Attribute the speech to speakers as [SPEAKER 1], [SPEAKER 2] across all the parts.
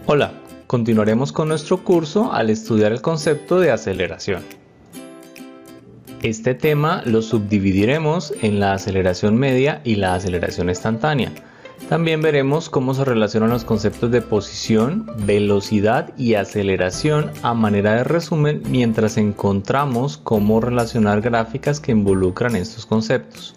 [SPEAKER 1] Hola, continuaremos con nuestro curso al estudiar el concepto de aceleración. Este tema lo subdividiremos en la aceleración media y la aceleración instantánea. También veremos cómo se relacionan los conceptos de posición, velocidad y aceleración a manera de resumen mientras encontramos cómo relacionar gráficas que involucran estos conceptos.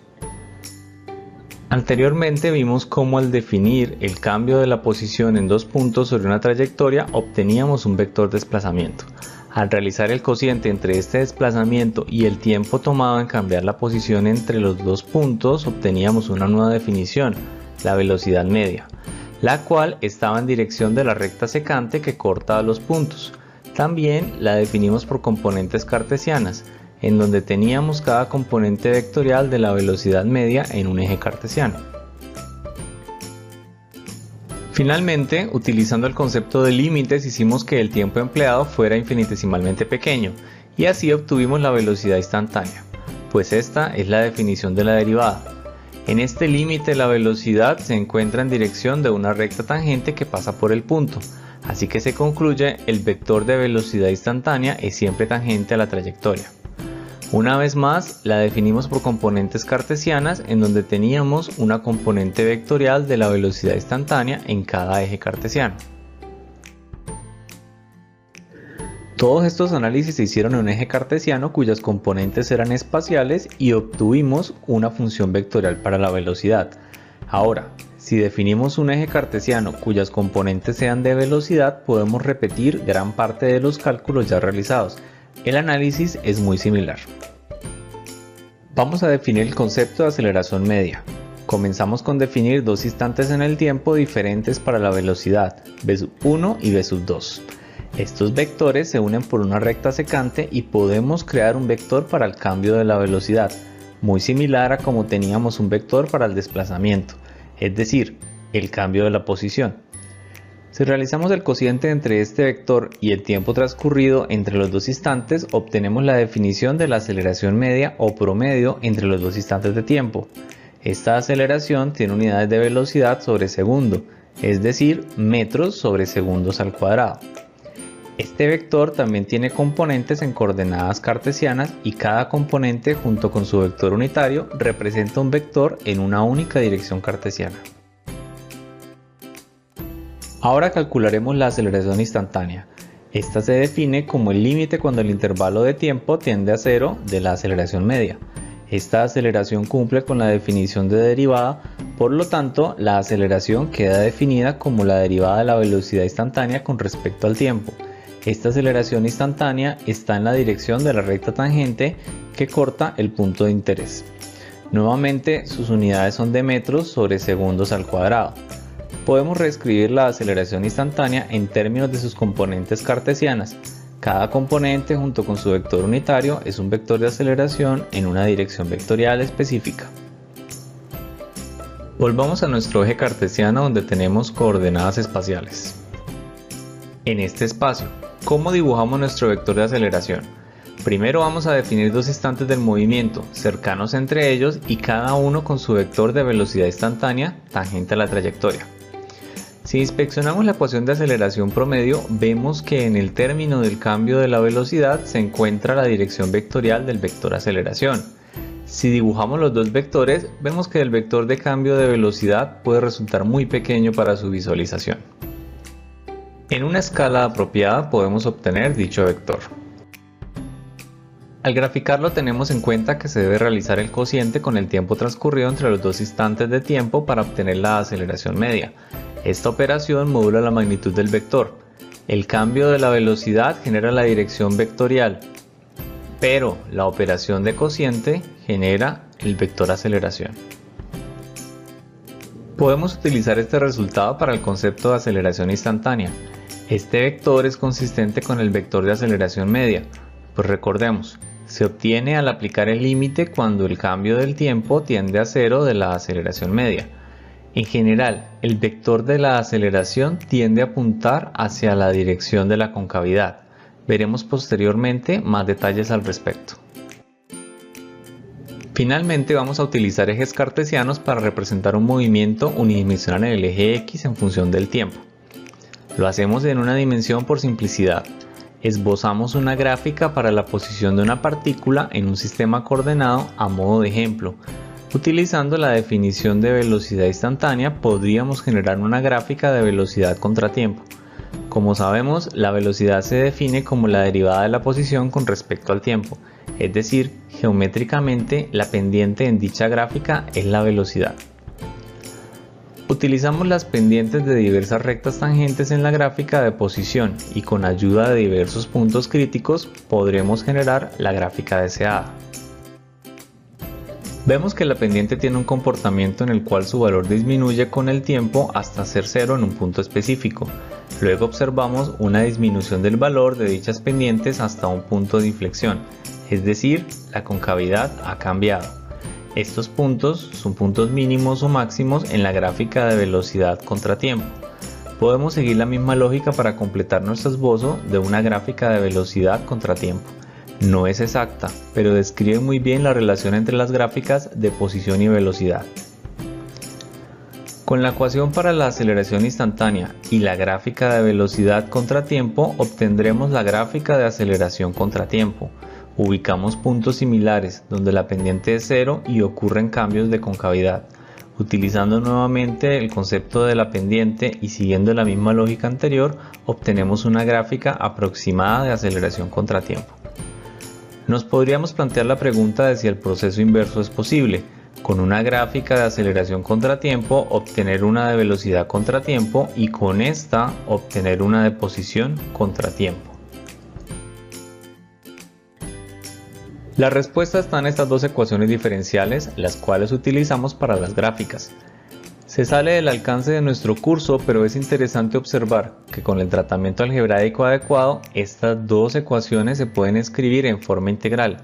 [SPEAKER 1] Anteriormente vimos cómo al definir el cambio de la posición en dos puntos sobre una trayectoria obteníamos un vector de desplazamiento. Al realizar el cociente entre este desplazamiento y el tiempo tomado en cambiar la posición entre los dos puntos obteníamos una nueva definición, la velocidad media, la cual estaba en dirección de la recta secante que corta a los puntos. También la definimos por componentes cartesianas, en donde teníamos cada componente vectorial de la velocidad media en un eje cartesiano. Finalmente, utilizando el concepto de límites, hicimos que el tiempo empleado fuera infinitesimalmente pequeño, y así obtuvimos la velocidad instantánea, pues esta es la definición de la derivada. En este límite la velocidad se encuentra en dirección de una recta tangente que pasa por el punto, así que se concluye el vector de velocidad instantánea es siempre tangente a la trayectoria. Una vez más, la definimos por componentes cartesianas en donde teníamos una componente vectorial de la velocidad instantánea en cada eje cartesiano. Todos estos análisis se hicieron en un eje cartesiano cuyas componentes eran espaciales y obtuvimos una función vectorial para la velocidad. Ahora, si definimos un eje cartesiano cuyas componentes sean de velocidad, podemos repetir gran parte de los cálculos ya realizados. El análisis es muy similar. Vamos a definir el concepto de aceleración media. Comenzamos con definir dos instantes en el tiempo diferentes para la velocidad, v1 y v2. Estos vectores se unen por una recta secante y podemos crear un vector para el cambio de la velocidad, muy similar a como teníamos un vector para el desplazamiento, es decir, el cambio de la posición. Si realizamos el cociente entre este vector y el tiempo transcurrido entre los dos instantes, obtenemos la definición de la aceleración media o promedio entre los dos instantes de tiempo. Esta aceleración tiene unidades de velocidad sobre segundo, es decir, metros sobre segundos al cuadrado. Este vector también tiene componentes en coordenadas cartesianas y cada componente junto con su vector unitario representa un vector en una única dirección cartesiana. Ahora calcularemos la aceleración instantánea. Esta se define como el límite cuando el intervalo de tiempo tiende a cero de la aceleración media. Esta aceleración cumple con la definición de derivada, por lo tanto la aceleración queda definida como la derivada de la velocidad instantánea con respecto al tiempo. Esta aceleración instantánea está en la dirección de la recta tangente que corta el punto de interés. Nuevamente sus unidades son de metros sobre segundos al cuadrado. Podemos reescribir la aceleración instantánea en términos de sus componentes cartesianas. Cada componente junto con su vector unitario es un vector de aceleración en una dirección vectorial específica. Volvamos a nuestro eje cartesiano donde tenemos coordenadas espaciales. En este espacio, ¿cómo dibujamos nuestro vector de aceleración? Primero vamos a definir dos instantes del movimiento, cercanos entre ellos y cada uno con su vector de velocidad instantánea tangente a la trayectoria. Si inspeccionamos la ecuación de aceleración promedio, vemos que en el término del cambio de la velocidad se encuentra la dirección vectorial del vector aceleración. Si dibujamos los dos vectores, vemos que el vector de cambio de velocidad puede resultar muy pequeño para su visualización. En una escala apropiada podemos obtener dicho vector. Al graficarlo tenemos en cuenta que se debe realizar el cociente con el tiempo transcurrido entre los dos instantes de tiempo para obtener la aceleración media. Esta operación modula la magnitud del vector. El cambio de la velocidad genera la dirección vectorial, pero la operación de cociente genera el vector aceleración. Podemos utilizar este resultado para el concepto de aceleración instantánea. Este vector es consistente con el vector de aceleración media, pues recordemos, se obtiene al aplicar el límite cuando el cambio del tiempo tiende a cero de la aceleración media. En general, el vector de la aceleración tiende a apuntar hacia la dirección de la concavidad. Veremos posteriormente más detalles al respecto. Finalmente vamos a utilizar ejes cartesianos para representar un movimiento unidimensional en el eje X en función del tiempo. Lo hacemos en una dimensión por simplicidad. Esbozamos una gráfica para la posición de una partícula en un sistema coordenado a modo de ejemplo. Utilizando la definición de velocidad instantánea podríamos generar una gráfica de velocidad contratiempo. Como sabemos, la velocidad se define como la derivada de la posición con respecto al tiempo, es decir, geométricamente la pendiente en dicha gráfica es la velocidad. Utilizamos las pendientes de diversas rectas tangentes en la gráfica de posición y con ayuda de diversos puntos críticos podremos generar la gráfica deseada. Vemos que la pendiente tiene un comportamiento en el cual su valor disminuye con el tiempo hasta ser cero en un punto específico. Luego observamos una disminución del valor de dichas pendientes hasta un punto de inflexión, es decir, la concavidad ha cambiado. Estos puntos son puntos mínimos o máximos en la gráfica de velocidad contratiempo. Podemos seguir la misma lógica para completar nuestro esbozo de una gráfica de velocidad contratiempo. No es exacta, pero describe muy bien la relación entre las gráficas de posición y velocidad. Con la ecuación para la aceleración instantánea y la gráfica de velocidad contratiempo obtendremos la gráfica de aceleración contratiempo. Ubicamos puntos similares donde la pendiente es cero y ocurren cambios de concavidad. Utilizando nuevamente el concepto de la pendiente y siguiendo la misma lógica anterior, obtenemos una gráfica aproximada de aceleración contratiempo. Nos podríamos plantear la pregunta de si el proceso inverso es posible. Con una gráfica de aceleración contratiempo obtener una de velocidad contratiempo y con esta obtener una de posición contratiempo. La respuesta está en estas dos ecuaciones diferenciales, las cuales utilizamos para las gráficas. Se sale del alcance de nuestro curso, pero es interesante observar que con el tratamiento algebraico adecuado, estas dos ecuaciones se pueden escribir en forma integral,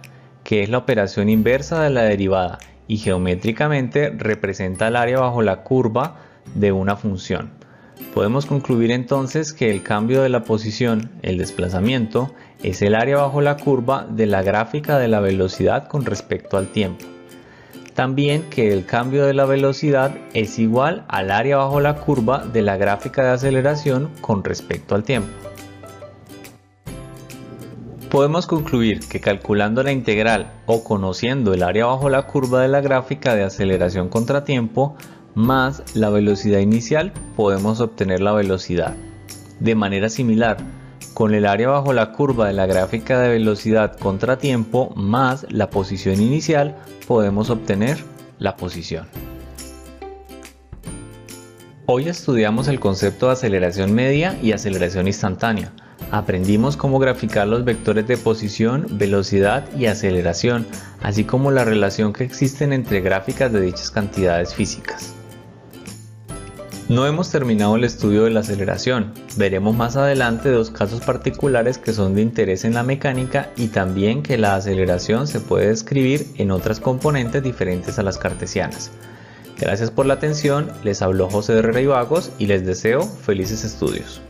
[SPEAKER 1] que es la operación inversa de la derivada y geométricamente representa el área bajo la curva de una función. Podemos concluir entonces que el cambio de la posición, el desplazamiento, es el área bajo la curva de la gráfica de la velocidad con respecto al tiempo. También que el cambio de la velocidad es igual al área bajo la curva de la gráfica de aceleración con respecto al tiempo. Podemos concluir que calculando la integral o conociendo el área bajo la curva de la gráfica de aceleración contratiempo más la velocidad inicial podemos obtener la velocidad. De manera similar, con el área bajo la curva de la gráfica de velocidad contratiempo más la posición inicial podemos obtener la posición. Hoy estudiamos el concepto de aceleración media y aceleración instantánea. Aprendimos cómo graficar los vectores de posición, velocidad y aceleración, así como la relación que existen entre gráficas de dichas cantidades físicas. No hemos terminado el estudio de la aceleración. Veremos más adelante dos casos particulares que son de interés en la mecánica y también que la aceleración se puede describir en otras componentes diferentes a las cartesianas. Gracias por la atención, les habló José Herrera y Vagos y les deseo felices estudios.